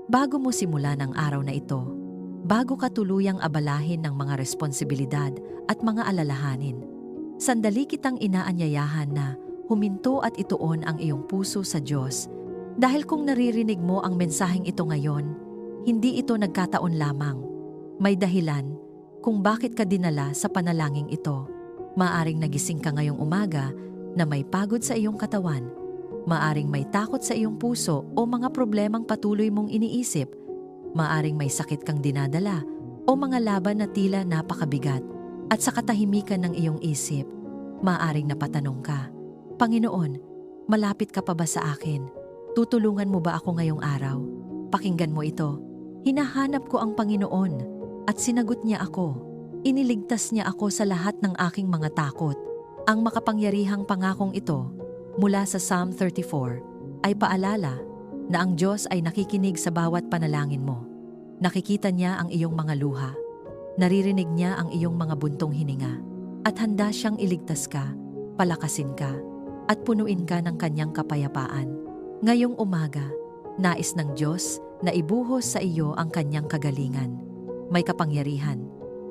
Bago mo simulan ang araw na ito, bago ka tuluyang abalahin ng mga responsibilidad at mga alalahanin, sandali kitang inaanyayahan na huminto at ituon ang iyong puso sa Diyos. Dahil kung naririnig mo ang mensaheng ito ngayon, hindi ito nagkataon lamang. May dahilan kung bakit ka dinala sa panalangin ito. Maaring nagising ka ngayong umaga na may pagod sa iyong katawan. Maaring may takot sa iyong puso o mga problemang patuloy mong iniisip. Maaring may sakit kang dinadala o mga laban na tila napakabigat. At sa katahimikan ng iyong isip, maaring napatanong ka, Panginoon, malapit ka pa ba sa akin? Tutulungan mo ba ako ngayong araw? Pakinggan mo ito. Hinahanap ko ang Panginoon at sinagot niya ako. Iniligtas niya ako sa lahat ng aking mga takot. Ang makapangyarihang pangakong ito mula sa Psalm 34 ay paalala na ang Diyos ay nakikinig sa bawat panalangin mo. Nakikita niya ang iyong mga luha. Naririnig niya ang iyong mga buntong hininga at handa siyang iligtas ka, palakasin ka, at punuin ka ng kanyang kapayapaan. Ngayong umaga, nais ng Diyos na ibuhos sa iyo ang kanyang kagalingan. May kapangyarihan.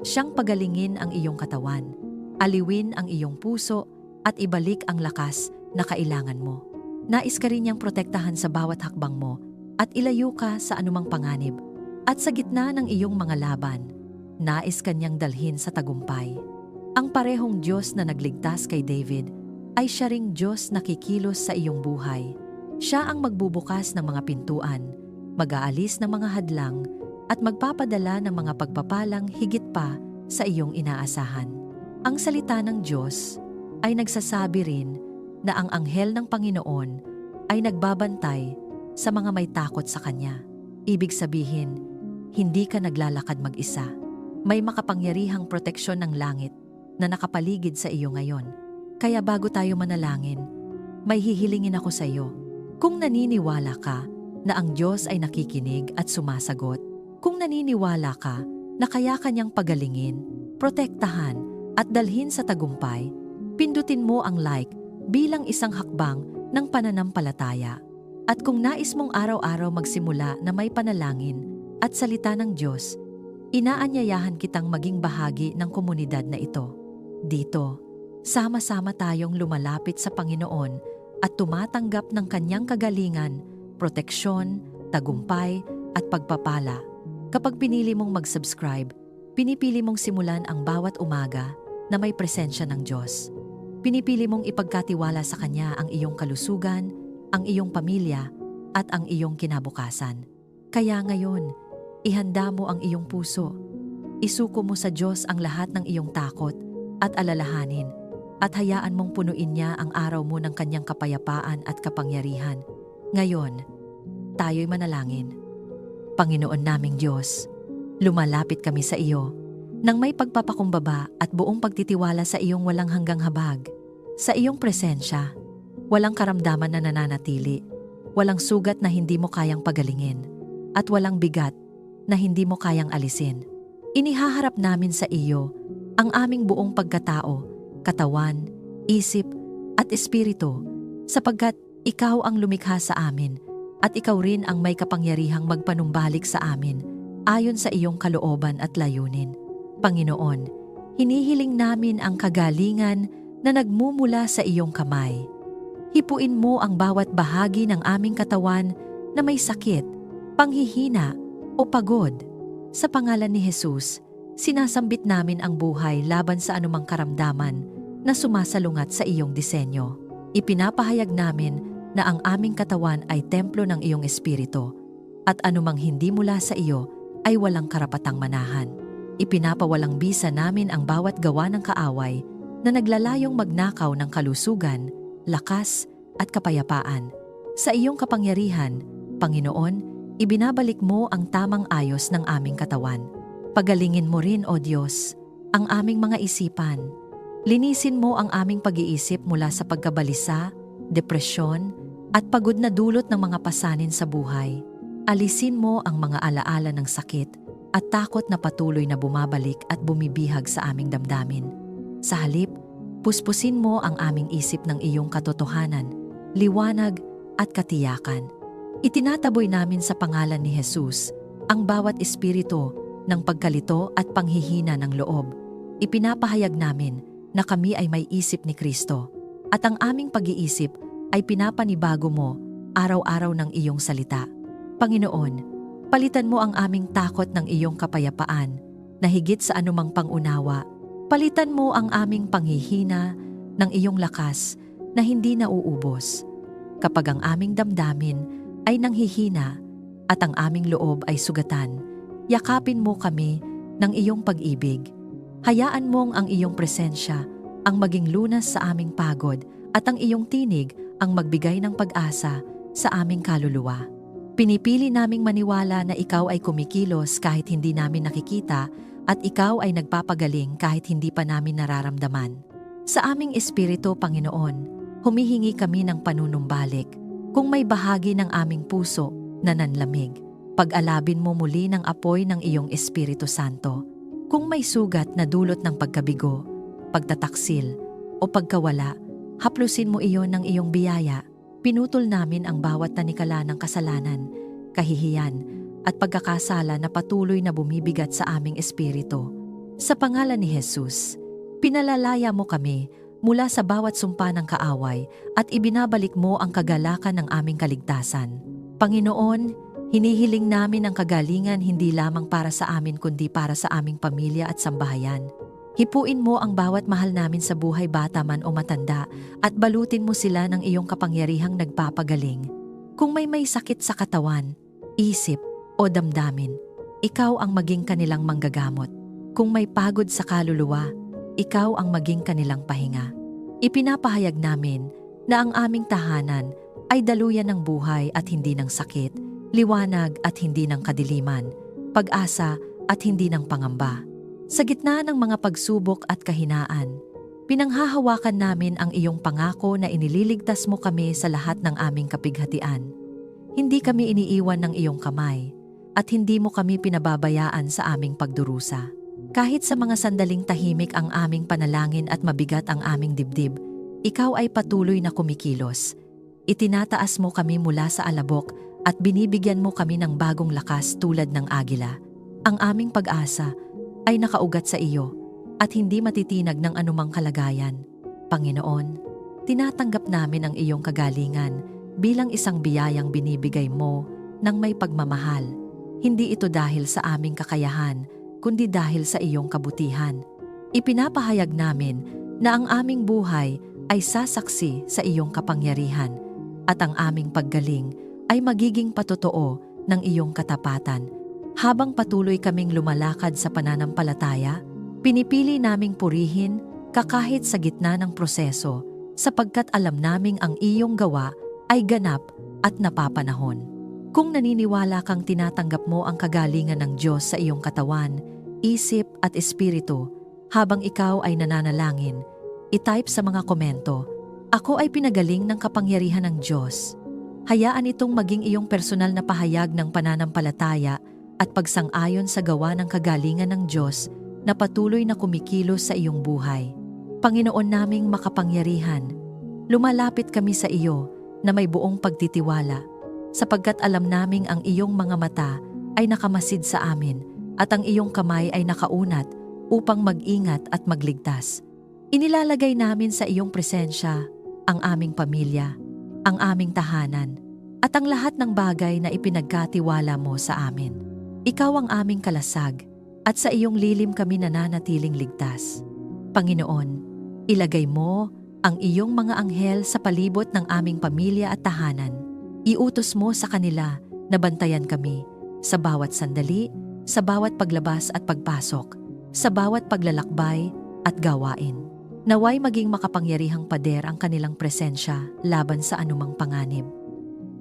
Siyang pagalingin ang iyong katawan, aliwin ang iyong puso, at ibalik ang lakas na kailangan mo. Nais ka rin niyang protektahan sa bawat hakbang mo at ilayo ka sa anumang panganib. At sa gitna ng iyong mga laban, nais kanyang dalhin sa tagumpay. Ang parehong Diyos na nagligtas kay David ay siya ring Diyos na kikilos sa iyong buhay. Siya ang magbubukas ng mga pintuan, mag-aalis ng mga hadlang, at magpapadala ng mga pagpapalang higit pa sa iyong inaasahan. Ang salita ng Diyos ay nagsasabi rin na ang anghel ng Panginoon ay nagbabantay sa mga may takot sa Kanya. Ibig sabihin, hindi ka naglalakad mag-isa. May makapangyarihang proteksyon ng langit na nakapaligid sa iyo ngayon. Kaya bago tayo manalangin, may hihilingin ako sa iyo. Kung naniniwala ka na ang Diyos ay nakikinig at sumasagot, kung naniniwala ka na kaya kanyang pagalingin, protektahan at dalhin sa tagumpay, pindutin mo ang like bilang isang hakbang ng pananampalataya. At kung nais mong araw-araw magsimula na may panalangin at salita ng Diyos, inaanyayahan kitang maging bahagi ng komunidad na ito. Dito, sama-sama tayong lumalapit sa Panginoon at tumatanggap ng kanyang kagalingan, proteksyon, tagumpay at pagpapala. Kapag pinili mong mag-subscribe, pinipili mong simulan ang bawat umaga na may presensya ng Diyos. Pinipili mong ipagkatiwala sa Kanya ang iyong kalusugan, ang iyong pamilya at ang iyong kinabukasan. Kaya ngayon, ihanda mo ang iyong puso. Isuko mo sa Diyos ang lahat ng iyong takot at alalahanin at hayaan mong punuin niya ang araw mo ng kanyang kapayapaan at kapangyarihan. Ngayon, tayo'y manalangin. Panginoon naming Diyos, lumalapit kami sa iyo nang may pagpapakumbaba at buong pagtitiwala sa iyong walang hanggang habag. Sa iyong presensya, walang karamdaman na nananatili, walang sugat na hindi mo kayang pagalingin, at walang bigat na hindi mo kayang alisin. Inihaharap namin sa iyo ang aming buong pagkatao, katawan, isip, at espiritu, sapagkat ikaw ang lumikha sa amin at ikaw rin ang may kapangyarihang magpanumbalik sa amin ayon sa iyong kalooban at layunin. Panginoon, hinihiling namin ang kagalingan na nagmumula sa iyong kamay. Hipuin mo ang bawat bahagi ng aming katawan na may sakit, panghihina o pagod. Sa pangalan ni Jesus, sinasambit namin ang buhay laban sa anumang karamdaman na sumasalungat sa iyong disenyo. Ipinapahayag namin na ang aming katawan ay templo ng iyong espiritu at anumang hindi mula sa iyo ay walang karapatang manahan. Ipinapawalang bisa namin ang bawat gawa ng kaaway na naglalayong magnakaw ng kalusugan, lakas at kapayapaan. Sa iyong kapangyarihan, Panginoon, ibinabalik mo ang tamang ayos ng aming katawan. Pagalingin mo rin, O Diyos, ang aming mga isipan. Linisin mo ang aming pag-iisip mula sa pagkabalisa, depresyon, at pagod na dulot ng mga pasanin sa buhay. Alisin mo ang mga alaala ng sakit at takot na patuloy na bumabalik at bumibihag sa aming damdamin. Sa halip, puspusin mo ang aming isip ng iyong katotohanan, liwanag at katiyakan. Itinataboy namin sa pangalan ni Jesus ang bawat espiritu ng pagkalito at panghihina ng loob. Ipinapahayag namin na kami ay may isip ni Kristo at ang aming pag-iisip ay pinapanibago mo araw-araw ng iyong salita. Panginoon, palitan mo ang aming takot ng iyong kapayapaan na higit sa anumang pangunawa. Palitan mo ang aming panghihina ng iyong lakas na hindi nauubos. Kapag ang aming damdamin ay nanghihina at ang aming loob ay sugatan, yakapin mo kami ng iyong pag-ibig. Hayaan mong ang iyong presensya ang maging lunas sa aming pagod at ang iyong tinig ang magbigay ng pag-asa sa aming kaluluwa. Pinipili naming maniwala na ikaw ay kumikilos kahit hindi namin nakikita at ikaw ay nagpapagaling kahit hindi pa namin nararamdaman. Sa aming espiritu, Panginoon, humihingi kami ng panunumbalik. Kung may bahagi ng aming puso na nanlamig, pag-alabin mo muli ng apoy ng iyong Espiritu Santo. Kung may sugat na dulot ng pagkabigo, pagtataksil, o pagkawala, haplusin mo iyon ng iyong biyaya. Pinutol namin ang bawat tanikala ng kasalanan, kahihiyan, at pagkakasala na patuloy na bumibigat sa aming espiritu. Sa pangalan ni Jesus, pinalalaya mo kami mula sa bawat sumpa ng kaaway at ibinabalik mo ang kagalakan ng aming kaligtasan. Panginoon, hinihiling namin ang kagalingan hindi lamang para sa amin kundi para sa aming pamilya at sambahayan. Hipuin mo ang bawat mahal namin sa buhay, bata man o matanda, at balutin mo sila ng iyong kapangyarihang nagpapagaling. Kung may sakit sa katawan, isip o damdamin, ikaw ang maging kanilang manggagamot. Kung may pagod sa kaluluwa, ikaw ang maging kanilang pahinga. Ipinapahayag namin na ang aming tahanan ay daluyan ng buhay at hindi ng sakit, liwanag at hindi ng kadiliman, pag-asa at hindi ng pangamba. Sa gitna ng mga pagsubok at kahinaan, pinanghahawakan namin ang iyong pangako na inililigtas mo kami sa lahat ng aming kapighatian. Hindi kami iniiwan ng iyong kamay at hindi mo kami pinababayaan sa aming pagdurusa. Kahit sa mga sandaling tahimik ang aming panalangin at mabigat ang aming dibdib, ikaw ay patuloy na kumikilos. Itinataas mo kami mula sa alabok at binibigyan mo kami ng bagong lakas tulad ng agila. Ang aming pag-asa ay nakaugat sa iyo at hindi matitinag ng anumang kalagayan. Panginoon, tinatanggap namin ang iyong kagalingan bilang isang biyayang binibigay mo ng may pagmamahal. Hindi ito dahil sa aming kakayahan, kundi dahil sa iyong kabutihan. Ipinapahayag namin na ang aming buhay ay sasaksi sa iyong kapangyarihan at ang aming paggaling ay magiging patotoo ng iyong katapatan. Habang patuloy kaming lumalakad sa pananampalataya, pinipili naming purihin kahit sa gitna ng proseso sapagkat alam naming ang iyong gawa ay ganap at napapanahon. Kung naniniwala kang tinatanggap mo ang kagalingan ng Diyos sa iyong katawan, isip at espiritu habang ikaw ay nananalangin, i-type sa mga komento, "Ako ay pinagaling ng kapangyarihan ng Diyos." Hayaan itong maging iyong personal na pahayag ng pananampalataya at pagsang-ayon sa gawa ng kagalingan ng Diyos na patuloy na kumikilos sa iyong buhay. Panginoon naming makapangyarihan, lumalapit kami sa iyo na may buong pagtitiwala sapagkat alam naming ang iyong mga mata ay nakamasid sa amin at ang iyong kamay ay nakaunat upang mag-ingat at magligtas. Inilalagay namin sa iyong presensya ang aming pamilya, ang aming tahanan, at ang lahat ng bagay na ipinagkatiwala mo sa amin. Ikaw ang aming kalasag, at sa iyong lilim kami nananatiling ligtas. Panginoon, ilagay mo ang iyong mga anghel sa palibot ng aming pamilya at tahanan. Iutos mo sa kanila na bantayan kami sa bawat sandali, sa bawat paglabas at pagpasok, sa bawat paglalakbay at gawain. Naway maging makapangyarihang pader ang kanilang presensya laban sa anumang panganib.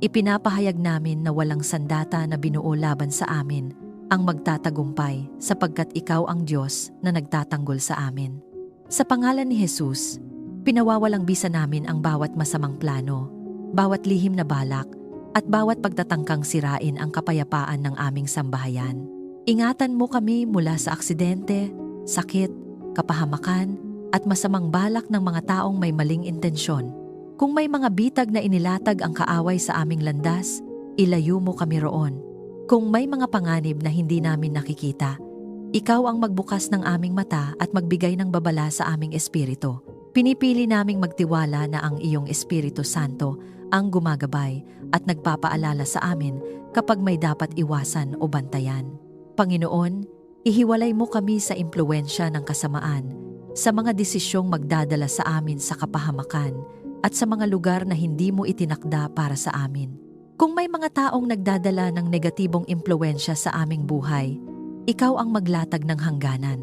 Ipinapahayag namin na walang sandata na binuo laban sa amin ang magtatagumpay sapagkat ikaw ang Diyos na nagtatanggol sa amin. Sa pangalan ni Jesus, pinawawalang bisa namin ang bawat masamang plano, bawat lihim na balak, at bawat pagtatangkang sirain ang kapayapaan ng aming sambahayan. Ingatan mo kami mula sa aksidente, sakit, kapahamakan, at masamang balak ng mga taong may maling intensyon. Kung may mga bitag na inilatag ang kaaway sa aming landas, ilayo mo kami roon. Kung may mga panganib na hindi namin nakikita, ikaw ang magbukas ng aming mata at magbigay ng babala sa aming espiritu. Pinipili naming magtiwala na ang iyong Espiritu Santo ang gumagabay at nagpapaalala sa amin kapag may dapat iwasan o bantayan. Panginoon, ihiwalay mo kami sa impluwensya ng kasamaan, sa mga desisyong magdadala sa amin sa kapahamakan at sa mga lugar na hindi mo itinakda para sa amin. Kung may mga taong nagdadala ng negatibong impluwensya sa aming buhay, ikaw ang maglatag ng hangganan.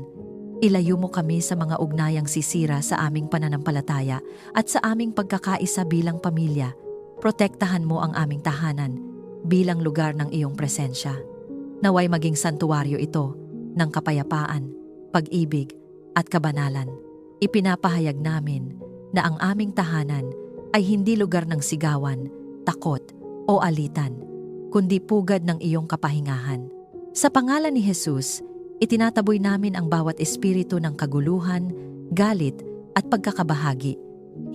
Ilayo mo kami sa mga ugnayang sisira sa aming pananampalataya at sa aming pagkakaisa bilang pamilya. Protektahan mo ang aming tahanan bilang lugar ng iyong presensya. Naway maging santuwaryo ito ng kapayapaan, pag-ibig at kabanalan. Ipinapahayag namin na ang aming tahanan ay hindi lugar ng sigawan, takot o alitan, kundi pugad ng iyong kapahingahan. Sa pangalan ni Jesus, itinataboy namin ang bawat espiritu ng kaguluhan, galit at pagkakabahagi.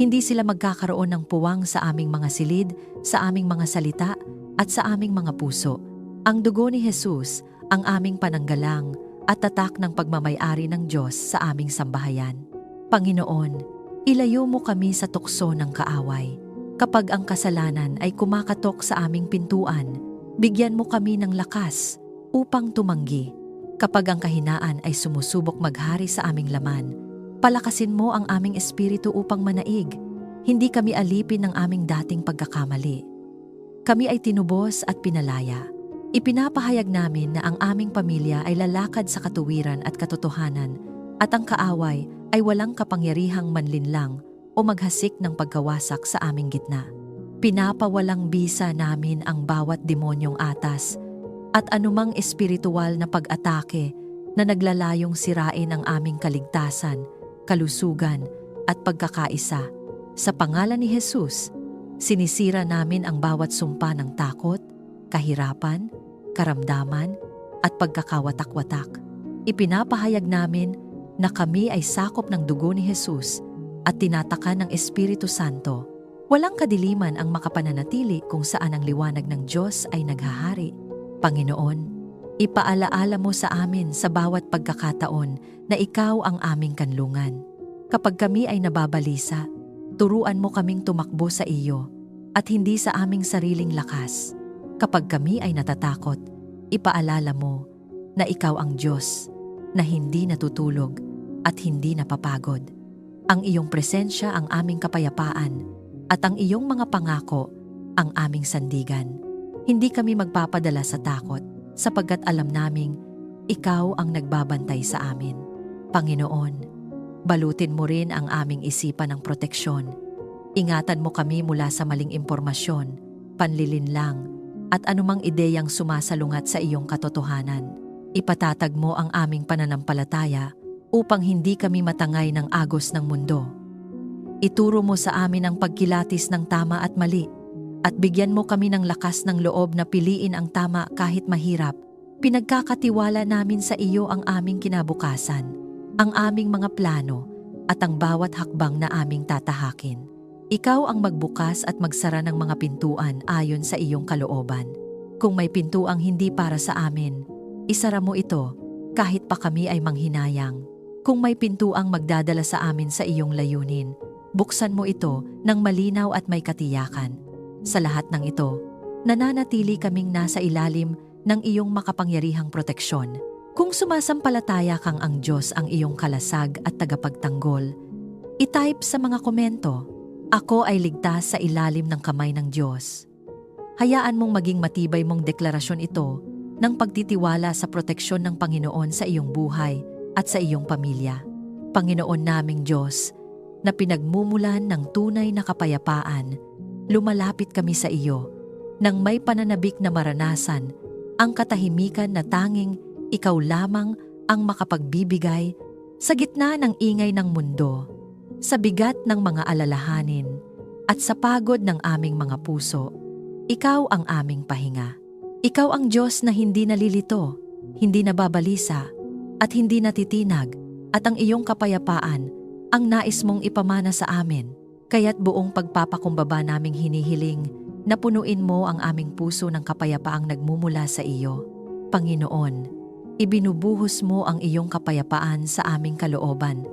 Hindi sila magkakaroon ng puwang sa aming mga silid, sa aming mga salita at sa aming mga puso. Ang dugo ni Jesus ang aming pananggalang at tatak ng pagmamay-ari ng Diyos sa aming sambahayan. Panginoon, ilayo mo kami sa tukso ng kaaway. Kapag ang kasalanan ay kumakatok sa aming pintuan, bigyan mo kami ng lakas upang tumanggi. Kapag ang kahinaan ay sumusubok maghari sa aming laman, palakasin mo ang aming espiritu upang manaig. Hindi kami alipin ng aming dating pagkakamali. Kami ay tinubos at pinalaya. Ipinapahayag namin na ang aming pamilya ay lalakad sa katuwiran at katotohanan at ang kaaway ay walang kapangyarihang manlinlang o maghasik ng pagkawasak sa aming gitna. Pinapawalang bisa namin ang bawat demonyong atas at anumang espiritual na pag-atake na naglalayong sirain ang aming kaligtasan, kalusugan at pagkakaisa. Sa pangalan ni Jesus, sinisira namin ang bawat sumpa ng takot, kahirapan, karamdaman at pagkakawatak-watak. Ipinapahayag namin na kami ay sakop ng dugo ni Jesus at tinatakan ng Espiritu Santo. Walang kadiliman ang makapananatili kung saan ang liwanag ng Diyos ay naghahari. Panginoon, ipaalaala mo sa amin sa bawat pagkakataon na ikaw ang aming kanlungan. Kapag kami ay nababalisa, turuan mo kaming tumakbo sa iyo at hindi sa aming sariling lakas. Kapag kami ay natatakot, ipaalala mo na ikaw ang Diyos na hindi natutulog at hindi napapagod. Ang iyong presensya ang aming kapayapaan at ang iyong mga pangako ang aming sandigan. Hindi kami magpapadala sa takot sapagkat alam naming ikaw ang nagbabantay sa amin. Panginoon, balutin mo rin ang aming isipan ng proteksyon. Ingatan mo kami mula sa maling impormasyon, panlilinlang, at anumang ideyang sumasalungat sa iyong katotohanan. Ipatatag mo ang aming pananampalataya upang hindi kami matangay ng agos ng mundo. Ituro mo sa amin ang pagkilatis ng tama at mali, at bigyan mo kami ng lakas ng loob na piliin ang tama kahit mahirap. Pinagkakatiwala namin sa iyo ang aming kinabukasan, ang aming mga plano, at ang bawat hakbang na aming tatahakin. Ikaw ang magbukas at magsara ng mga pintuan ayon sa iyong kalooban. Kung may pintuang hindi para sa amin, isara mo ito kahit pa kami ay manghinayang. Kung may pintuang magdadala sa amin sa iyong layunin, buksan mo ito ng malinaw at may katiyakan. Sa lahat ng ito, nananatili kaming nasa ilalim ng iyong makapangyarihang proteksyon. Kung sumasampalataya kang ang Diyos ang iyong kalasag at tagapagtanggol, i-type sa mga komento, "Ako ay ligtas sa ilalim ng kamay ng Diyos." Hayaan mong maging matibay mong deklarasyon ito ng pagtitiwala sa proteksyon ng Panginoon sa iyong buhay at sa iyong pamilya. Panginoon naming Diyos, na pinagmumulan ng tunay na kapayapaan, lumalapit kami sa iyo nang may pananabik na maranasan ang katahimikan na tanging ikaw lamang ang makapagbibigay sa gitna ng ingay ng mundo, sa bigat ng mga alalahanin at sa pagod ng aming mga puso. Ikaw ang aming pahinga. Ikaw ang Diyos na hindi nalilito, hindi nababalisa at hindi natitinag, at ang iyong kapayapaan ang nais mong ipamana sa amin. Kaya't buong pagpapakumbaba naming hinihiling, Napunuin mo ang aming puso ng kapayapaang nagmumula sa iyo. Panginoon, ibinubuhos mo ang iyong kapayapaan sa aming kalooban.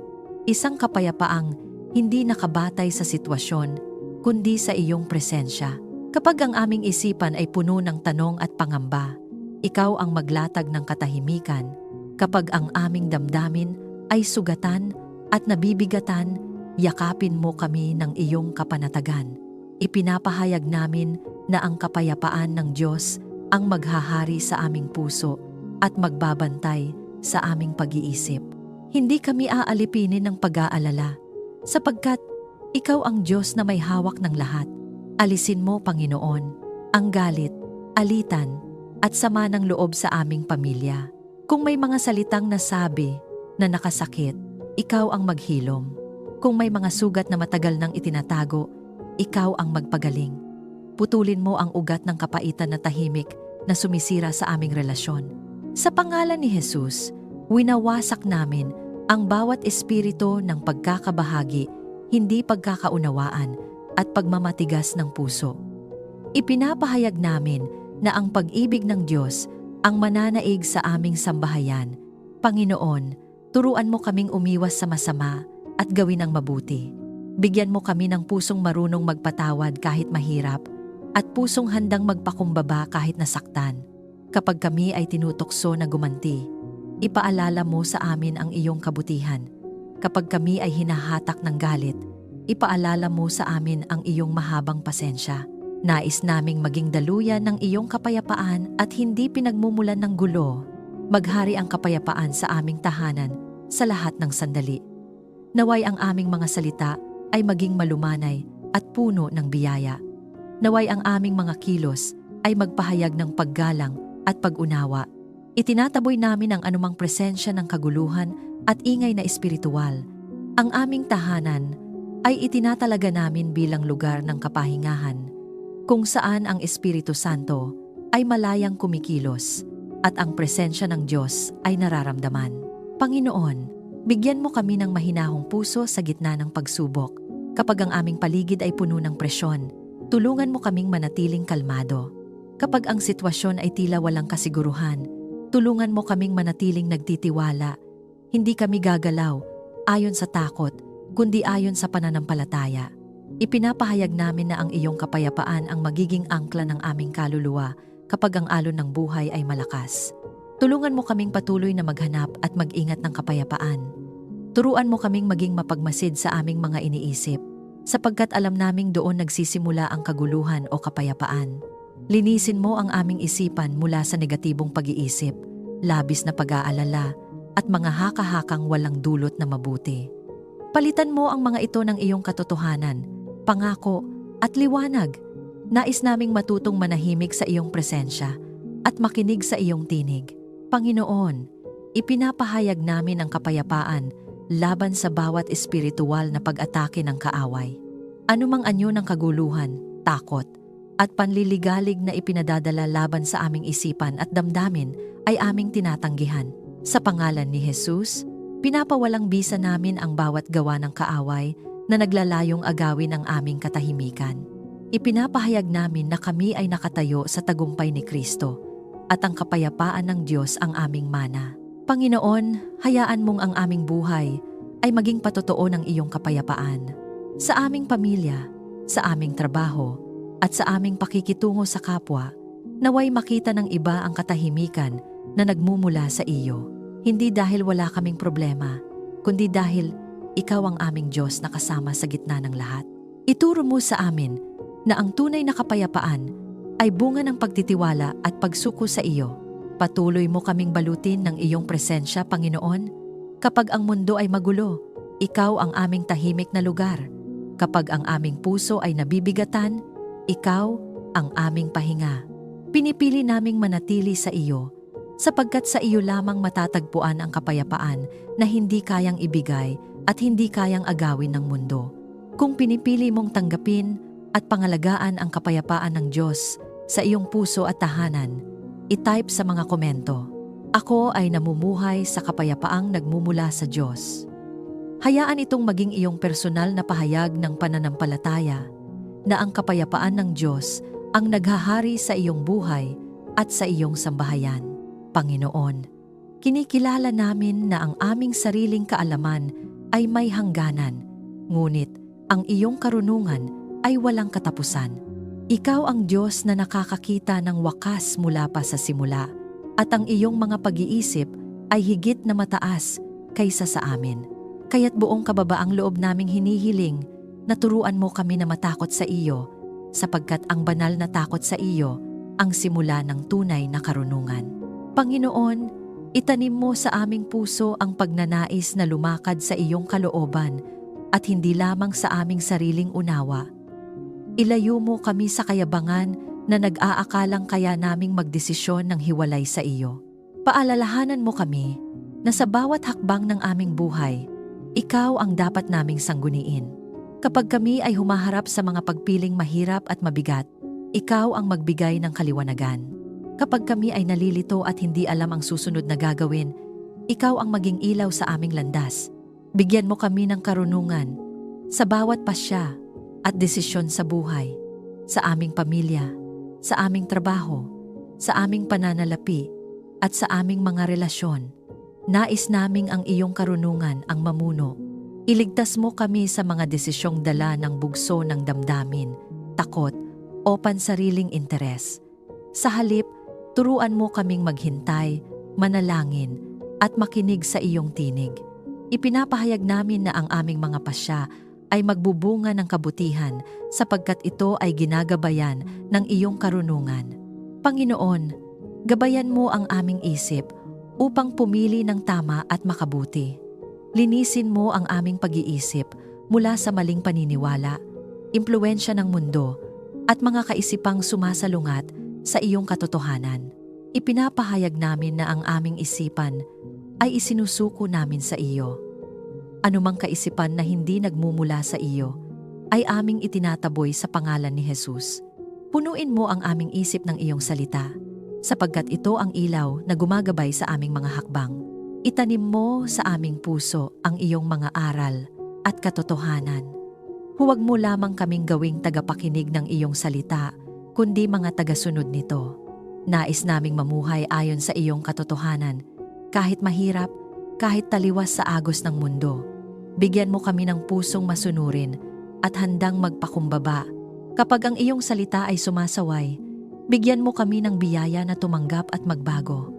Isang kapayapaang hindi nakabatay sa sitwasyon, kundi sa iyong presensya. Kapag ang aming isipan ay puno ng tanong at pangamba, ikaw ang maglatag ng katahimikan. Kapag ang aming damdamin ay sugatan at nabibigatan, yakapin mo kami ng iyong kapanatagan. Ipinapahayag namin na ang kapayapaan ng Diyos ang maghahari sa aming puso at magbabantay sa aming pag-iisip. Hindi kami aalipinin ng pag-aalala, sapagkat ikaw ang Diyos na may hawak ng lahat. Alisin mo, Panginoon, ang galit, alitan, at sama ng loob sa aming pamilya. Kung may mga salitang nasabi na nakasakit, ikaw ang maghilom. Kung may mga sugat na matagal nang itinatago, ikaw ang magpagaling. Putulin mo ang ugat ng kapaitan na tahimik na sumisira sa aming relasyon. Sa pangalan ni Jesus, winawasak namin ang bawat espiritu ng pagkakabahagi, hindi pagkakaunawaan at pagmamatigas ng puso. Ipinapahayag namin na ang pag-ibig ng Diyos ang mananaig sa aming sambahayan. Panginoon, turuan mo kaming umiwas sa masama at gawin ang mabuti. Bigyan mo kami ng pusong marunong magpatawad kahit mahirap at pusong handang magpakumbaba kahit nasaktan. Kapag kami ay tinutokso na gumanti, ipaalala mo sa amin ang iyong kabutihan. Kapag kami ay hinahatak ng galit, ipaalala mo sa amin ang iyong mahabang pasensya. Nais naming maging daluyan ng iyong kapayapaan at hindi pinagmumulan ng gulo. Maghari ang kapayapaan sa aming tahanan sa lahat ng sandali. Naway ang aming mga salita ay maging malumanay at puno ng biyaya. Naway ang aming mga kilos ay magpahayag ng paggalang at pag-unawa. Itinataboy namin ang anumang presensya ng kaguluhan at ingay na espiritual. Ang aming tahanan ay itinatalaga namin bilang lugar ng kapahingahan, kung saan ang Espiritu Santo ay malayang kumikilos at ang presensya ng Diyos ay nararamdaman. Panginoon, bigyan mo kami ng mahinahong puso sa gitna ng pagsubok. Kapag ang aming paligid ay puno ng presyon, tulungan mo kaming manatiling kalmado. Kapag ang sitwasyon ay tila walang kasiguruhan, tulungan mo kaming manatiling nagtitiwala. Hindi kami gagalaw ayon sa takot, kundi ayon sa pananampalataya. Ipinapahayag namin na ang iyong kapayapaan ang magiging angkla ng aming kaluluwa kapag ang alon ng buhay ay malakas. Tulungan mo kaming patuloy na maghanap at mag-ingat ng kapayapaan. Turuan mo kaming maging mapagmasid sa aming mga iniisip, sapagkat alam naming doon nagsisimula ang kaguluhan o kapayapaan. Linisin mo ang aming isipan mula sa negatibong pag-iisip, labis na pag-aalala, at mga haka-hakang walang dulot na mabuti. Palitan mo ang mga ito ng iyong katotohanan, pangako, at liwanag. Nais naming matutong manahimik sa iyong presensya at makinig sa iyong tinig. Panginoon, ipinapahayag namin ang kapayapaan laban sa bawat espiritual na pag-atake ng kaaway. Anumang anyo ng kaguluhan, takot, at panliligalig na ipinadadala laban sa aming isipan at damdamin ay aming tinatanggihan. Sa pangalan ni Jesus, pinapawalang bisa namin ang bawat gawa ng kaaway na naglalayong agawin ang aming katahimikan. Ipinapahayag namin na kami ay nakatayo sa tagumpay ni Kristo at ang kapayapaan ng Diyos ang aming mana. Panginoon, hayaan mong ang aming buhay ay maging patotoo ng iyong kapayapaan. Sa aming pamilya, sa aming trabaho, at sa aming pakikitungo sa kapwa, naway makita ng iba ang katahimikan na nagmumula sa iyo. Hindi dahil wala kaming problema, kundi dahil ikaw ang aming Diyos na kasama sa gitna ng lahat. Ituro mo sa amin na ang tunay na kapayapaan ay bunga ng pagtitiwala at pagsuko sa iyo. Patuloy mo kaming balutin ng iyong presensya, Panginoon. Kapag ang mundo ay magulo, ikaw ang aming tahimik na lugar. Kapag ang aming puso ay nabibigatan, ikaw ang aming pahinga. Pinipili naming manatili sa iyo, sapagkat sa iyo lamang matatagpuan ang kapayapaan na hindi kayang ibigay at hindi kayang agawin ng mundo. Kung pinipili mong tanggapin at pangalagaan ang kapayapaan ng Diyos sa iyong puso at tahanan, i-type sa mga komento, "Ako ay namumuhay sa kapayapaang nagmumula sa Diyos." Hayaan itong maging iyong personal na pahayag ng pananampalataya na ang kapayapaan ng Diyos ang naghahari sa iyong buhay at sa iyong sambahayan. Panginoon, kinikilala namin na ang aming sariling kaalaman ay may hangganan, ngunit ang iyong karunungan ay walang katapusan. Ikaw ang Diyos na nakakakita ng wakas mula pa sa simula, at ang iyong mga pag-iisip ay higit na mataas kaysa sa amin. Kaya't buong kababaang loob naming hinihiling na turuan mo kami na matakot sa iyo, sapagkat ang banal na takot sa iyo ang simula ng tunay na karunungan. Panginoon, itanim mo sa aming puso ang pagnanais na lumakad sa iyong kalooban at hindi lamang sa aming sariling unawa. Ilayo mo kami sa kayabangan na nag-aakalang kaya naming magdesisyon ng hiwalay sa iyo. Paalalahanan mo kami na sa bawat hakbang ng aming buhay, ikaw ang dapat naming sangguniin. Kapag kami ay humaharap sa mga pagpiling mahirap at mabigat, ikaw ang magbigay ng kaliwanagan. Kapag kami ay nalilito at hindi alam ang susunod na gagawin, ikaw ang maging ilaw sa aming landas. Bigyan mo kami ng karunungan sa bawat pasya at desisyon sa buhay, sa aming pamilya, sa aming trabaho, sa aming pananalapi, at sa aming mga relasyon. Nais naming ang iyong karunungan ang mamuno. Iligtas mo kami sa mga desisyong dala ng bugso ng damdamin, takot, o pansariling interes. Sa halip, turuan mo kaming maghintay, manalangin, at makinig sa iyong tinig. Ipinapahayag namin na ang aming mga pasya ay magbubunga ng kabutihan sapagkat ito ay ginagabayan ng iyong karunungan. Panginoon, gabayan mo ang aming isip upang pumili ng tama at makabuti. Linisin mo ang aming pag-iisip mula sa maling paniniwala, impluwensya ng mundo, at mga kaisipang sumasalungat sa iyong katotohanan. Ipinapahayag namin na ang aming isipan ay isinusuko namin sa iyo. Anumang kaisipan na hindi nagmumula sa iyo ay aming itinataboy sa pangalan ni Jesus. Punuin mo ang aming isip ng iyong salita, sapagkat ito ang ilaw na gumagabay sa aming mga hakbang. Itanim mo sa aming puso ang iyong mga aral at katotohanan. Huwag mo lamang kaming gawing tagapakinig ng iyong salita, kundi mga tagasunod nito. Nais naming mamuhay ayon sa iyong katotohanan, kahit mahirap, kahit taliwas sa agos ng mundo. Bigyan mo kami ng pusong masunurin at handang magpakumbaba. Kapag ang iyong salita ay sumasaway, bigyan mo kami ng biyaya na tumanggap at magbago.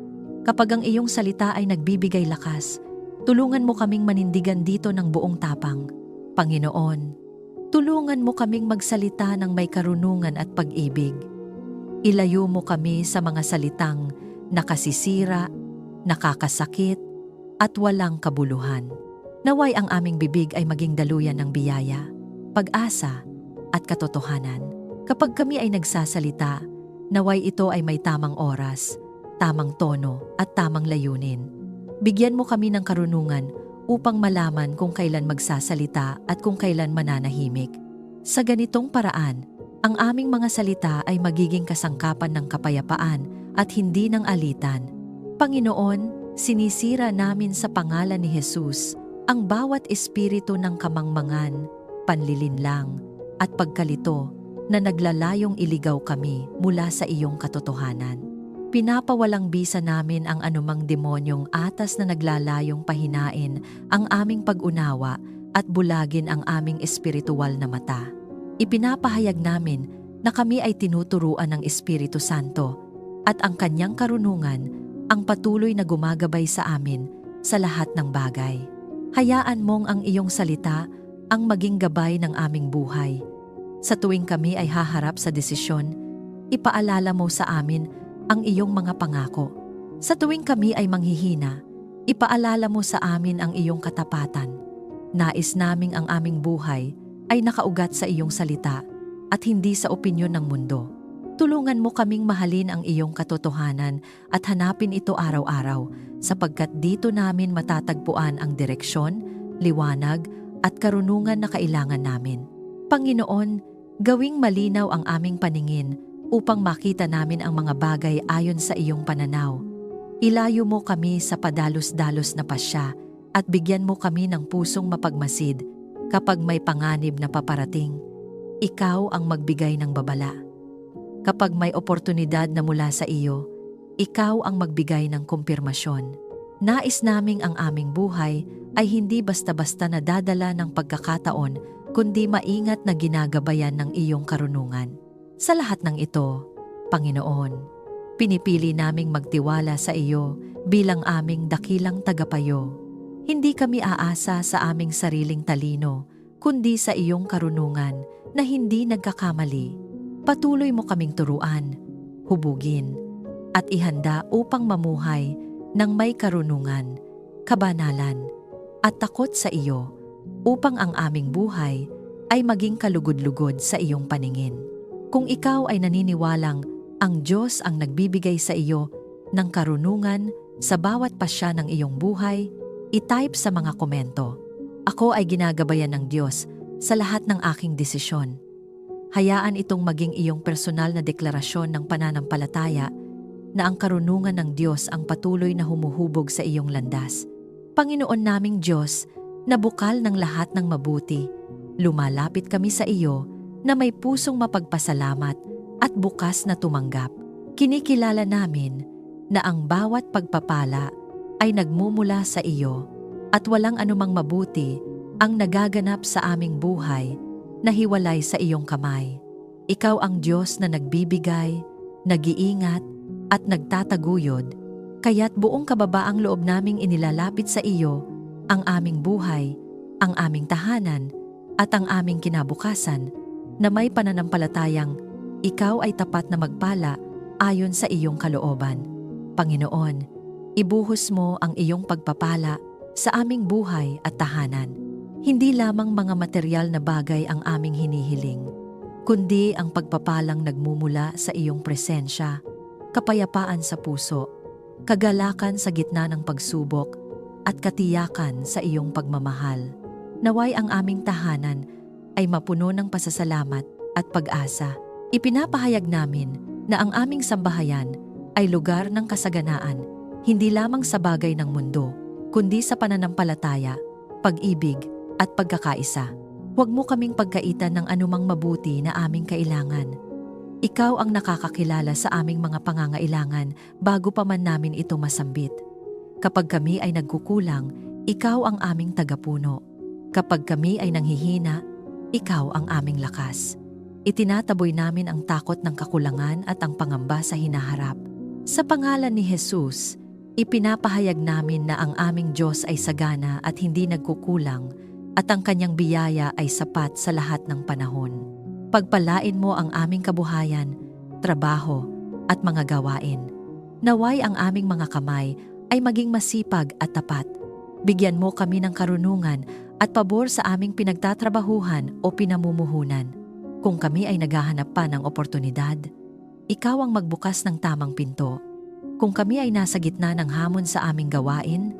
Kapag ang iyong salita ay nagbibigay lakas, tulungan mo kaming manindigan dito ng buong tapang. Panginoon, tulungan mo kaming magsalita ng may karunungan at pag-ibig. Ilayo mo kami sa mga salitang nakasisira, nakakasakit, at walang kabuluhan. Naway ang aming bibig ay maging daluyan ng biyaya, pag-asa, at katotohanan. Kapag kami ay nagsasalita, naway ito ay may tamang oras, tamang tono, at tamang layunin. Bigyan mo kami ng karunungan upang malaman kung kailan magsasalita at kung kailan mananahimik. Sa ganitong paraan, ang aming mga salita ay magiging kasangkapan ng kapayapaan at hindi ng alitan. Panginoon, sinisira namin sa pangalan ni Jesus ang bawat espiritu ng kamangmangan, panlilinlang, at pagkalito na naglalayong iligaw kami mula sa iyong katotohanan. Pinapawalang bisa namin ang anumang demonyong atas na naglalayong pahinain ang aming pag-unawa at bulagin ang aming espiritual na mata. Ipinapahayag namin na kami ay tinuturuan ng Espiritu Santo at ang kanyang karunungan ang patuloy na gumagabay sa amin sa lahat ng bagay. Hayaan mong ang iyong salita ang maging gabay ng aming buhay. Sa tuwing kami ay haharap sa desisyon, ipaalala mo sa amin ang iyong mga pangako. Sa tuwing kami ay manghihina, ipaalala mo sa amin ang iyong katapatan. Nais naming ang aming buhay ay nakaugat sa iyong salita at hindi sa opinyon ng mundo. Tulungan mo kaming mahalin ang iyong katotohanan at hanapin ito araw-araw sapagkat dito namin matatagpuan ang direksyon, liwanag at karunungan na kailangan namin. Panginoon, gawing malinaw ang aming paningin upang makita namin ang mga bagay ayon sa iyong pananaw. Ilayo mo kami sa padalos-dalos na pasya at bigyan mo kami ng pusong mapagmasid kapag may panganib na paparating. Ikaw ang magbigay ng babala. Kapag may oportunidad na mula sa iyo, ikaw ang magbigay ng kumpirmasyon. Nais naming ang aming buhay ay hindi basta-basta nadadala ng pagkakataon, kundi maingat na ginagabayan ng iyong karunungan. Sa lahat ng ito, Panginoon, pinipili naming magtiwala sa iyo bilang aming dakilang tagapayo. Hindi kami aasa sa aming sariling talino, kundi sa iyong karunungan na hindi nagkakamali. Patuloy mo kaming turuan, hubugin, at ihanda upang mamuhay ng may karunungan, kabanalan, at takot sa iyo, upang ang aming buhay ay maging kalugod-lugod sa iyong paningin. Kung ikaw ay naniniwalang ang Diyos ang nagbibigay sa iyo ng karunungan sa bawat pasya ng iyong buhay, i-type sa mga komento, "Ako ay ginagabayan ng Diyos sa lahat ng aking desisyon." Hayaan itong maging iyong personal na deklarasyon ng pananampalataya na ang karunungan ng Diyos ang patuloy na humuhubog sa iyong landas. Panginoon naming Diyos, na bukal ng lahat ng mabuti, lumalapit kami sa iyo na may pusong mapagpasalamat at bukas na tumanggap. Kinikilala namin na ang bawat pagpapala ay nagmumula sa iyo at walang anumang mabuti ang nagaganap sa aming buhay na hiwalay sa iyong kamay. Ikaw ang Diyos na nagbibigay, nag-iingat, at nagtataguyod, kaya't buong kababaang loob naming inilalapit sa iyo ang aming buhay, ang aming tahanan, at ang aming kinabukasan na may pananampalatayang ikaw ay tapat na magpala ayon sa iyong kalooban. Panginoon, ibuhos mo ang iyong pagpapala sa aming buhay at tahanan. Hindi lamang mga material na bagay ang aming hinihiling, kundi ang pagpapalang nagmumula sa iyong presensya, kapayapaan sa puso, kagalakan sa gitna ng pagsubok, at katiyakan sa iyong pagmamahal. Naway ang aming tahanan ay mapuno ng pasasalamat at pag-asa. Ipinapahayag namin na ang aming sambahayan ay lugar ng kasaganaan, hindi lamang sa bagay ng mundo, kundi sa pananampalataya, pag-ibig, at pagkakaisa. Huwag mo kaming pagkaitan ng anumang mabuti na aming kailangan. Ikaw ang nakakakilala sa aming mga pangangailangan bago pa man namin ito masambit. Kapag kami ay nagkukulang, ikaw ang aming tagapuno. Kapag kami ay nanghihina, ikaw ang aming lakas. Itinataboy namin ang takot ng kakulangan at ang pangamba sa hinaharap. Sa pangalan ni Jesus, ipinapahayag namin na ang aming Diyos ay sagana at hindi nagkukulang at ang kanyang biyaya ay sapat sa lahat ng panahon. Pagpalain mo ang aming kabuhayan, trabaho, at mga gawain. Naway ang aming mga kamay ay maging masipag at tapat. Bigyan mo kami ng karunungan at pabor sa aming pinagtatrabahuhan o pinamumuhunan. Kung kami ay naghahanap pa ng oportunidad, ikaw ang magbukas ng tamang pinto. Kung kami ay nasa gitna ng hamon sa aming gawain,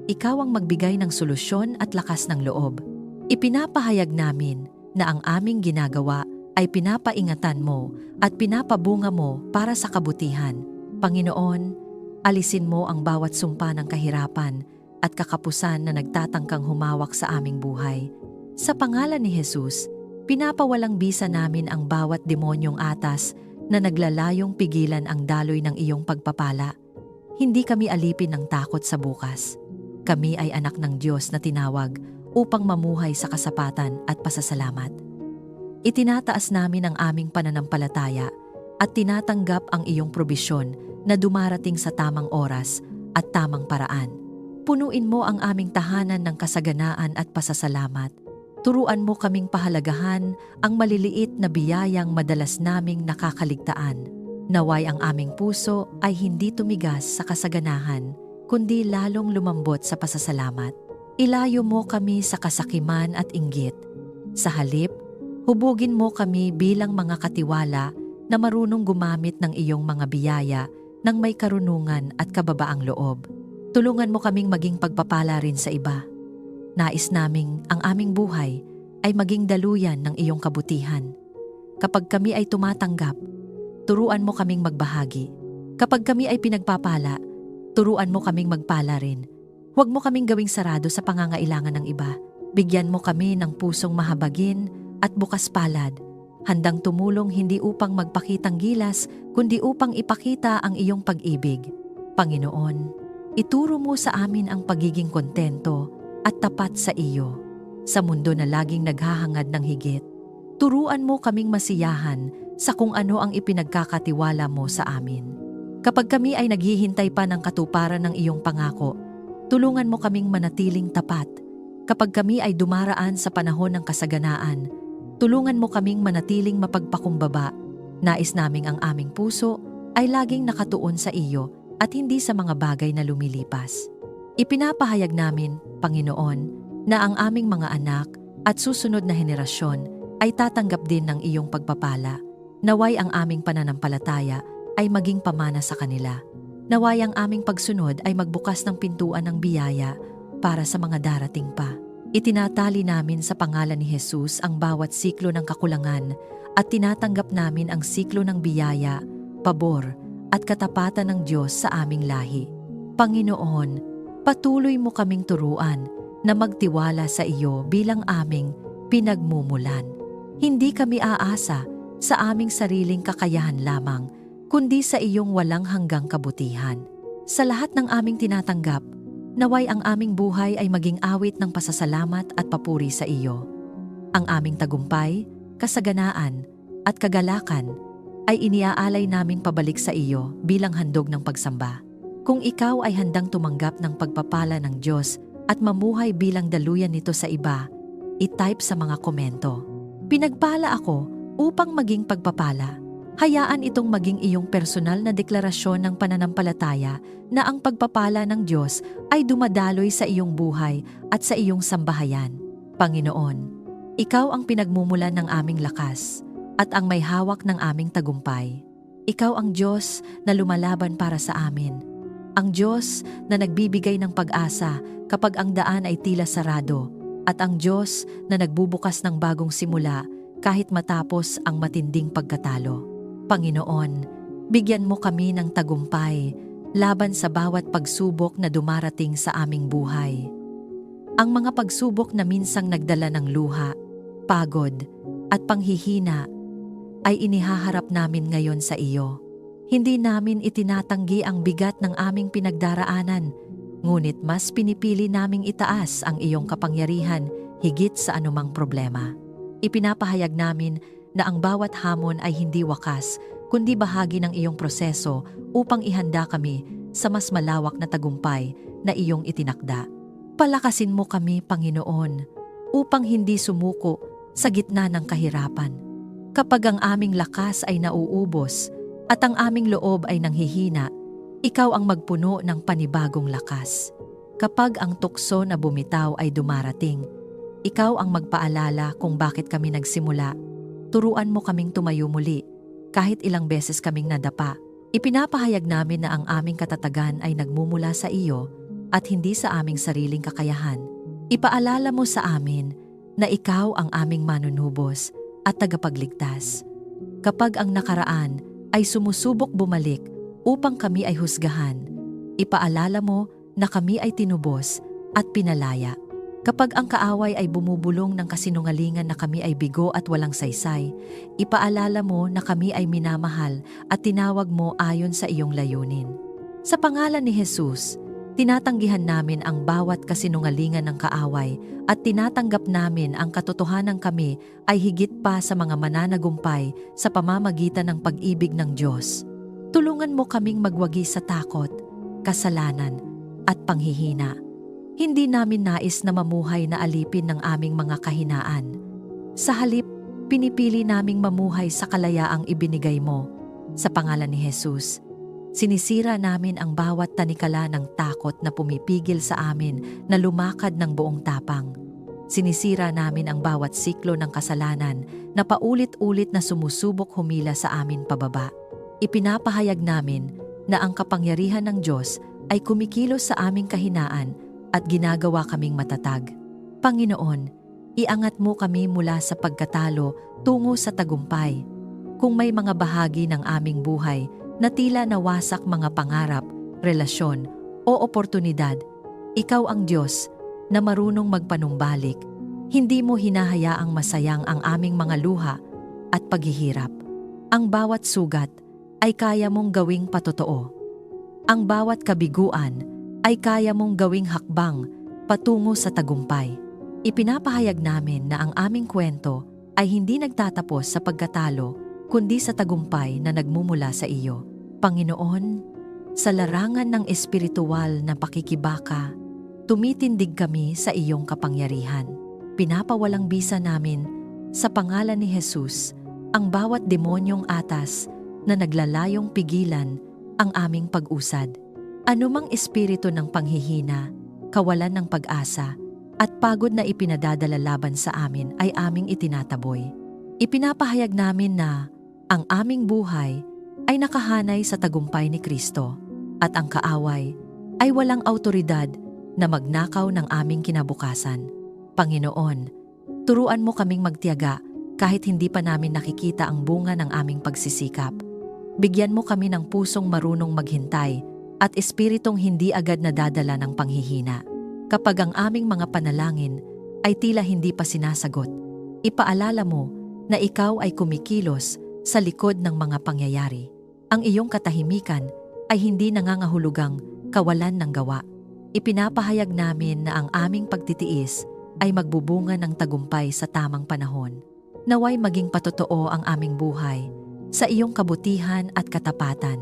ikaw ang magbigay ng solusyon at lakas ng loob. Ipinapahayag namin na ang aming ginagawa ay pinapaingatan mo at pinapabunga mo para sa kabutihan. Panginoon, alisin mo ang bawat sumpa ng kahirapan at kakapusan na nagtatangkang humawak sa aming buhay. Sa pangalan ni Jesus, pinapawalang bisa namin ang bawat demonyong atas na naglalayong pigilan ang daloy ng iyong pagpapala. Hindi kami alipin ng takot sa bukas. Kami ay anak ng Diyos na tinawag upang mamuhay sa kasapatan at pasasalamat. Itinataas namin ang aming pananampalataya at tinatanggap ang iyong probisyon na dumarating sa tamang oras at tamang paraan. Punuin mo ang aming tahanan ng kasaganaan at pasasalamat. Turuan mo kaming pahalagahan ang maliliit na biyayang madalas naming nakakaligtaan. Naway ang aming puso ay hindi tumigas sa kasaganahan, kundi lalong lumambot sa pasasalamat. Ilayo mo kami sa kasakiman at inggit. Sa halip, hubugin mo kami bilang mga katiwala na marunong gumamit ng iyong mga biyaya ng may karunungan at kababaang loob. Tulungan mo kaming maging pagpapala rin sa iba. Nais naming ang aming buhay ay maging daluyan ng iyong kabutihan. Kapag kami ay tumatanggap, turuan mo kaming magbahagi. Kapag kami ay pinagpapala, turuan mo kaming magpala rin. Huwag mo kaming gawing sarado sa pangangailangan ng iba. Bigyan mo kami ng pusong mahabagin at bukas palad handang tumulong hindi upang magpakitang gilas, kundi upang ipakita ang iyong pag-ibig. Panginoon, ituro mo sa amin ang pagiging kontento at tapat sa iyo. Sa mundo na laging naghahangad ng higit, turuan mo kaming masiyahan sa kung ano ang ipinagkakatiwala mo sa amin. Kapag kami ay naghihintay pa ng katuparan ng iyong pangako, tulungan mo kaming manatiling tapat. Kapag kami ay dumaraan sa panahon ng kasaganaan, tulungan mo kaming manatiling mapagpakumbaba. Nais naming ang aming puso ay laging nakatuon sa iyo at hindi sa mga bagay na lumilipas. Ipinapahayag namin, Panginoon, na ang aming mga anak at susunod na henerasyon ay tatanggap din ng iyong pagpapala. Naway ang aming pananampalataya ay maging pamana sa kanila. Naway ang aming pagsunod ay magbukas ng pintuan ng biyaya para sa mga darating pa. Itinatali namin sa pangalan ni Jesus ang bawat siklo ng kakulangan at tinatanggap namin ang siklo ng biyaya, pabor at katapatan ng Diyos sa aming lahi. Panginoon, patuloy mo kaming turuan na magtiwala sa iyo bilang aming pinagmumulan. Hindi kami aasa sa aming sariling kakayahan lamang, kundi sa iyong walang hanggang kabutihan. Sa lahat ng aming tinatanggap, naway ang aming buhay ay maging awit ng pasasalamat at papuri sa iyo. Ang aming tagumpay, kasaganaan, at kagalakan ay iniaalay namin pabalik sa iyo bilang handog ng pagsamba. Kung ikaw ay handang tumanggap ng pagpapala ng Diyos at mamuhay bilang daluyan nito sa iba, i-type sa mga komento. Pinagpala ako upang maging pagpapala. Hayaan itong maging iyong personal na deklarasyon ng pananampalataya na ang pagpapala ng Diyos ay dumadaloy sa iyong buhay at sa iyong sambahayan. Panginoon, ikaw ang pinagmumulan ng aming lakas at ang may hawak ng aming tagumpay. Ikaw ang Diyos na lumalaban para sa amin. Ang Diyos na nagbibigay ng pag-asa kapag ang daan ay tila sarado at ang Diyos na nagbubukas ng bagong simula kahit matapos ang matinding pagkatalo. Panginoon, bigyan mo kami ng tagumpay laban sa bawat pagsubok na dumarating sa aming buhay. Ang mga pagsubok na minsang nagdala ng luha, pagod, at panghihina ay inihaharap namin ngayon sa iyo. Hindi namin itinatanggi ang bigat ng aming pinagdaraanan, ngunit mas pinipili naming itaas ang iyong kapangyarihan higit sa anumang problema. Ipinapahayag namin na ang bawat hamon ay hindi wakas, kundi bahagi ng iyong proseso upang ihanda kami sa mas malawak na tagumpay na iyong itinakda. Palakasin mo kami, Panginoon, upang hindi sumuko sa gitna ng kahirapan. Kapag ang aming lakas ay nauubos at ang aming loob ay nanghihina, ikaw ang magpuno ng panibagong lakas. Kapag ang tukso na bumitaw ay dumarating, ikaw ang magpaalala kung bakit kami nagsimula. Turuan mo kaming tumayo muli, kahit ilang beses kaming nadapa. Ipinapahayag namin na ang aming katatagan ay nagmumula sa iyo at hindi sa aming sariling kakayahan. Ipaalala mo sa amin na ikaw ang aming manunubos at tagapagligtas. Kapag ang nakaraan ay sumusubok bumalik upang kami ay husgahan, ipaalala mo na kami ay tinubos at pinalaya. Kapag ang kaaway ay bumubulong ng kasinungalingan na kami ay bigo at walang saysay, ipaalala mo na kami ay minamahal at tinawag mo ayon sa iyong layunin. Sa pangalan ni Jesus, tinatanggihan namin ang bawat kasinungalingan ng kaaway at tinatanggap namin ang katotohanan kami ay higit pa sa mga mananagumpay sa pamamagitan ng pag-ibig ng Diyos. Tulungan mo kaming magwagi sa takot, kasalanan at panghihina. Hindi namin nais na mamuhay na alipin ng aming mga kahinaan. Sa halip, pinipili naming mamuhay sa kalayaang ibinigay mo. Sa pangalan ni Jesus, sinisira namin ang bawat tanikala ng takot na pumipigil sa amin na lumakad ng buong tapang. Sinisira namin ang bawat siklo ng kasalanan na paulit-ulit na sumusubok humila sa amin pababa. Ipinapahayag namin na ang kapangyarihan ng Diyos ay kumikilos sa aming kahinaan at ginagawa kaming matatag. Panginoon, iangat mo kami mula sa pagkatalo tungo sa tagumpay. Kung may mga bahagi ng aming buhay na tila nawasak mga pangarap, relasyon o oportunidad, ikaw ang Diyos na marunong magpanumbalik. Hindi mo hinahayaang masayang ang aming mga luha, at paghihirap. Ang bawat sugat ay kaya mong gawing patotoo. Ang bawat kabiguan ay kaya mong gawing hakbang patungo sa tagumpay. Ipinapahayag namin na ang aming kwento ay hindi nagtatapos sa pagkatalo, kundi sa tagumpay na nagmumula sa iyo. Panginoon, sa larangan ng espiritual na pakikibaka, tumitindig kami sa iyong kapangyarihan. Pinapawalang bisa namin sa pangalan ni Jesus ang bawat demonyong atas na naglalayong pigilan ang aming pag-usad. Anumang espiritu ng panghihina, kawalan ng pag-asa, at pagod na ipinadadala laban sa amin ay aming itinataboy. Ipinapahayag namin na ang aming buhay ay nakahanay sa tagumpay ni Kristo at ang kaaway ay walang awtoridad na magnakaw ng aming kinabukasan. Panginoon, turuan mo kaming magtiyaga kahit hindi pa namin nakikita ang bunga ng aming pagsisikap. Bigyan mo kami ng pusong marunong maghintay at espiritong hindi agad nadadala ng panghihina. Kapag ang aming mga panalangin ay tila hindi pa sinasagot, ipaalala mo na ikaw ay kumikilos sa likod ng mga pangyayari. Ang iyong katahimikan ay hindi nangangahulugang kawalan ng gawa. Ipinapahayag namin na ang aming pagtitiis ay magbubunga ng tagumpay sa tamang panahon. Naway maging patotoo ang aming buhay sa iyong kabutihan at katapatan.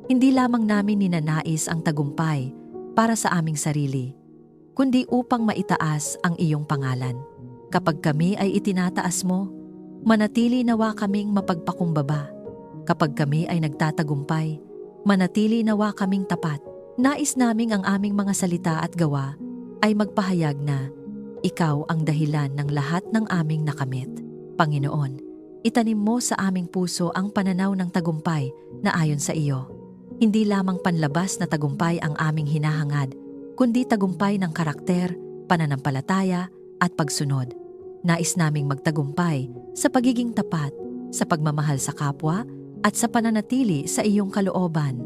Hindi lamang namin ninanais ang tagumpay para sa aming sarili, kundi upang maitaas ang iyong pangalan. Kapag kami ay itinataas mo, manatili nawa kaming mapagpakumbaba. Kapag kami ay nagtatagumpay, manatili nawa kaming tapat. Nais naming ang aming mga salita at gawa ay magpahayag na ikaw ang dahilan ng lahat ng aming nakamit. Panginoon, itanim mo sa aming puso ang pananaw ng tagumpay na ayon sa iyo. Hindi lamang panlabas na tagumpay ang aming hinahangad, kundi tagumpay ng karakter, pananampalataya at pagsunod. Nais naming magtagumpay sa pagiging tapat, sa pagmamahal sa kapwa at sa pananatili sa iyong kalooban.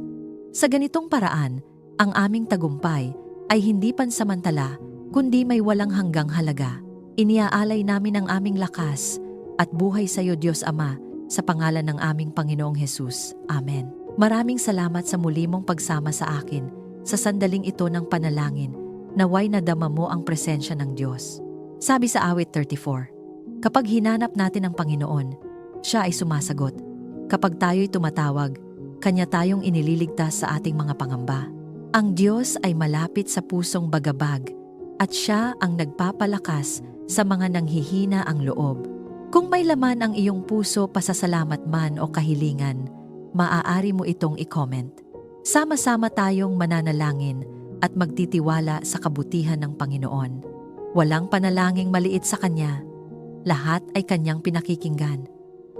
Sa ganitong paraan, ang aming tagumpay ay hindi pansamantala kundi may walang hanggang halaga. Iniaalay namin ang aming lakas at buhay sa iyo, Diyos Ama, sa pangalan ng aming Panginoong Hesus. Amen. Maraming salamat sa muli mong pagsama sa akin sa sandaling ito ng panalangin, naway nadama mo ang presensya ng Diyos. Sabi sa awit 34, kapag hinanap natin ang Panginoon, siya ay sumasagot. Kapag tayo'y tumatawag, Kanya tayong inililigtas sa ating mga pangamba. Ang Diyos ay malapit sa pusong bagabag at siya ang nagpapalakas sa mga nanghihina ang loob. Kung may laman ang iyong puso pasasalamat man o kahilingan, maaari mo itong i-comment. Sama-sama tayong mananalangin at magtitiwala sa kabutihan ng Panginoon. Walang panalangin maliit sa Kanya. Lahat ay Kanyang pinakikinggan.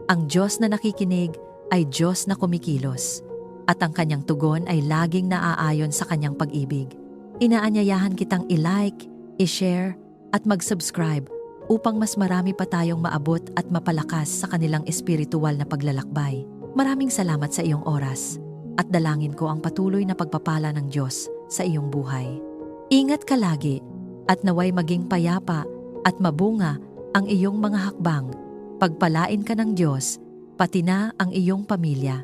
Ang Diyos na nakikinig ay Diyos na kumikilos. At ang Kanyang tugon ay laging naaayon sa Kanyang pag-ibig. Inaanyayahan kitang i-like, i-share at mag-subscribe upang mas marami pa tayong maabot at mapalakas sa kanilang espiritual na paglalakbay. Maraming salamat sa iyong oras. At dalangin ko ang patuloy na pagpapala ng Diyos sa iyong buhay. Ingat ka lagi at naway maging payapa at mabunga ang iyong mga hakbang. Pagpalain ka ng Diyos, pati na ang iyong pamilya.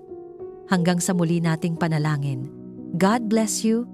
Hanggang sa muli nating panalangin. God bless you